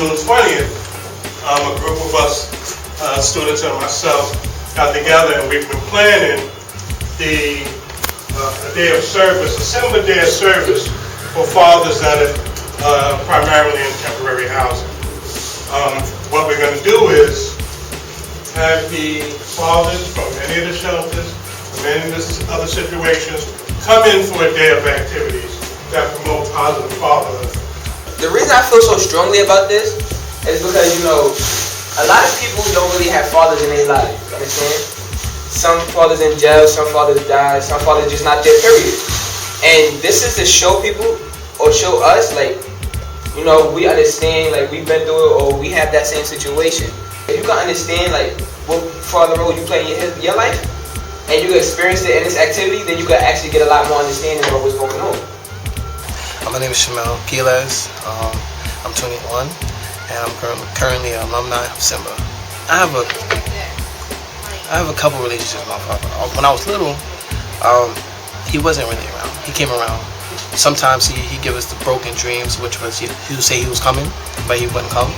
June 20th, a group of us, students and myself, got together and we've been planning a day of service, a SIMBA day of service for fathers that are primarily in temporary housing. What we're going to do is have the fathers from any of the shelters, from any of the other situations, come in for a day of activities that promote positive fatherhood. The reason I feel so strongly about this is because, you know, a lot of people don't really have fathers in their life, you understand? Some fathers in jail, some fathers die, some fathers just not there, period. And this is to show people, or show us, like, you know, we understand, like, we've been through it, or we have that same situation. If you can understand, like, what father role you play in your life, and you experience it in this activity, then you can actually get a lot more understanding of what's going on. My name is Shamel Piles. I'm 21, and I'm currently an alumni of SIMBA. I have a couple relationships with my father. When I was little, he wasn't really around. He came around. Sometimes he'd give us the broken dreams, which was he would say he was coming, but he wouldn't come.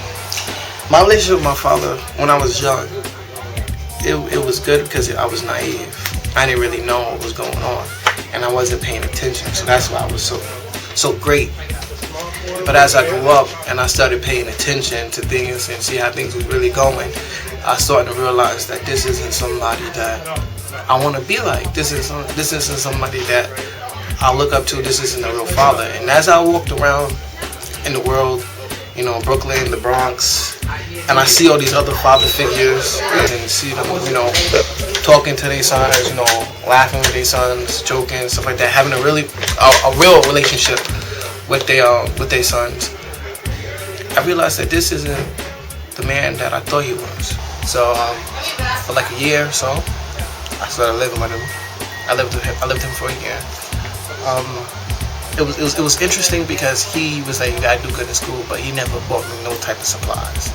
My relationship with my father when I was young, it was good because I was naive. I didn't really know what was going on, and I wasn't paying attention, so that's why I was so great. But as I grew up and I started paying attention to things and see how things was really going, I started to realize that this isn't somebody that I want to be like. This isn't somebody that I look up to. This isn't a real father. And as I walked around in the world, you know, Brooklyn, the Bronx, and I see all these other father figures and see them, you know, talking to their sons, you know, laughing with their sons, joking, stuff like that, having a real relationship with their sons. I realized that this isn't the man that I thought he was. So for like a year or so, I started living with him. I lived with him for a year. It was interesting because he was like, you gotta do good in school, but he never bought me no type of supplies.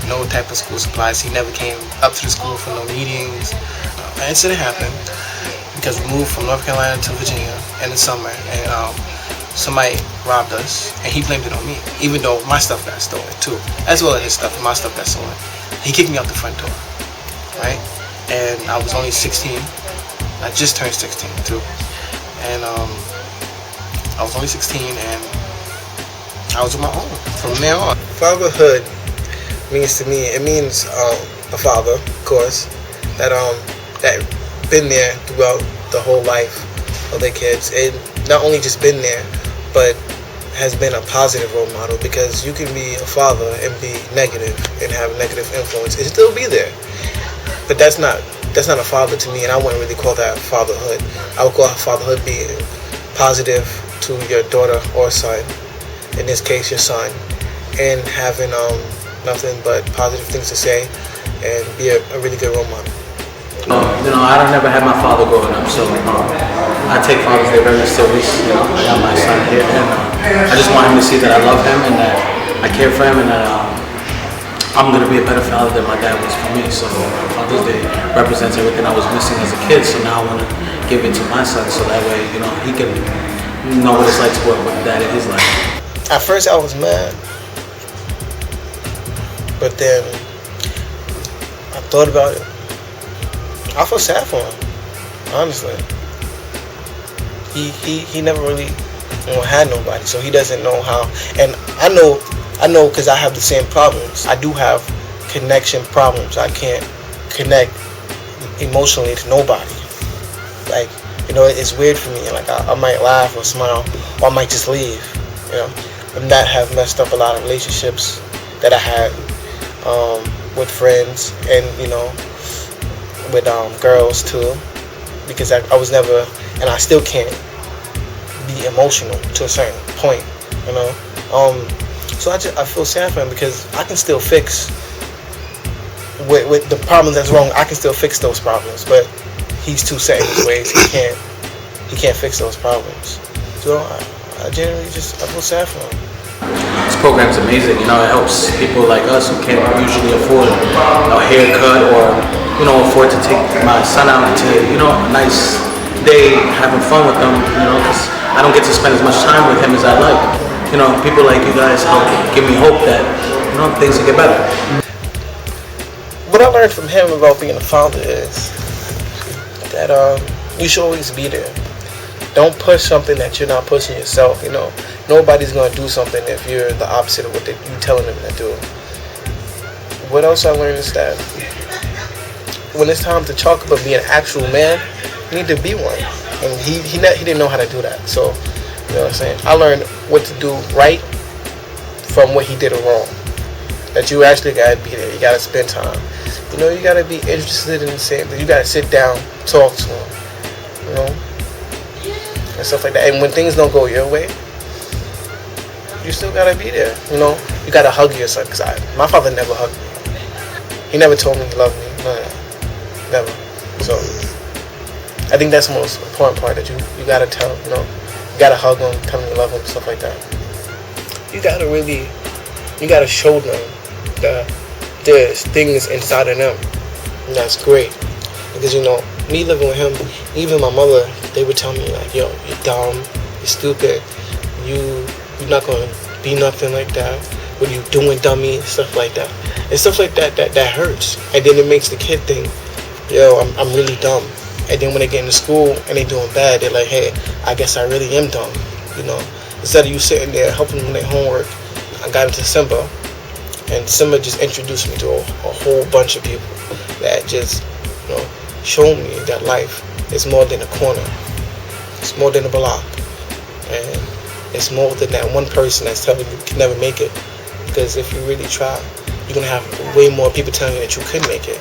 No type of school supplies. He never came up to the school for no meetings. An incident happened because we moved from North Carolina to Virginia in the summer, and somebody robbed us, and he blamed it on me, even though my stuff got stolen too, as well as his stuff. My stuff got stolen. He kicked me out the front door, right? And I was only 16. I just turned 16 too, and I was only 16, and I was on my own from there on. Fatherhood means to me, it means a father, of course, that been there throughout the whole life of their kids, and not only just been there, but has been a positive role model, because you can be a father and be negative and have negative influence and still be there. But that's not a father to me, and I wouldn't really call that fatherhood. I would call fatherhood being positive to your daughter or son, in this case your son, and having nothing but positive things to say and be a really good role model. You know, I never had my father growing up, so I take Father's Day very serious. You know, I got my son here, and I just want him to see that I love him and that I care for him, and that I'm going to be a better father than my dad was for me. So Father's Day represents everything I was missing as a kid, so now I want to give it to my son, so that way, you know, he can know what it's like to work with dad in his life. At first I was mad, but then I thought about it. I feel sad for him, honestly. He never really, you know, had nobody, so he doesn't know how. And I know because I have the same problems. I do have connection problems. I can't connect emotionally to nobody. Like, you know, it's weird for me. Like, I might laugh or smile, or I might just leave, you know. And that have messed up a lot of relationships that I had with friends, and, you know, with girls too, because I was never, and I still can't be emotional to a certain point, you know. So I feel sad for him, because I can still fix with the problems that's wrong. I can still fix those problems, but he's too set in his ways. He can't fix those problems. So I generally I feel sad for him. This program's amazing. You know, it helps people like us who can't usually afford a haircut, or, you know, afford to take my son out to, you know, a nice day having fun with him, you know, because I don't get to spend as much time with him as I like. You know, people like you guys help give me hope that things will get better. What I learned from him about being a father is that you should always be there. Don't push something that you're not pushing yourself. Nobody's gonna do something if you're the opposite of what you're telling them to do. What else I learned is that when it's time to talk about being an actual man, you need to be one. And he didn't know how to do that. So, you know what I'm saying? I learned what to do right from what he did wrong. That you actually gotta be there. You gotta spend time. You gotta be interested in the same thing. You gotta sit down, talk to him, and stuff like that. And when things don't go your way, you still gotta be there. You gotta hug your son. Cause my father never hugged me. He never told me he loved me. None of that. Never. So I think that's the most important part, that you gotta tell. You gotta hug him, tell him you love him, stuff like that. You gotta show them that there's things inside of them, and that's great. Because me living with him, even my mother, they would tell me like, yo, you're dumb, you're stupid, you're not gonna be nothing like that. What are you doing, dummy? Stuff like that. And stuff like that hurts. And then it makes the kid think, yo, I'm really dumb. And then when they get into school and they doing bad, they're like, hey, I guess I really am dumb. Instead of you sitting there helping them with their homework, I got into SIMBA, and SIMBA just introduced me to a whole bunch of people that just, showed me that life is more than a corner. It's more than a block. And it's more than that one person that's telling you can never make it. Because if you really try, you're going to have way more people telling you that you could make it.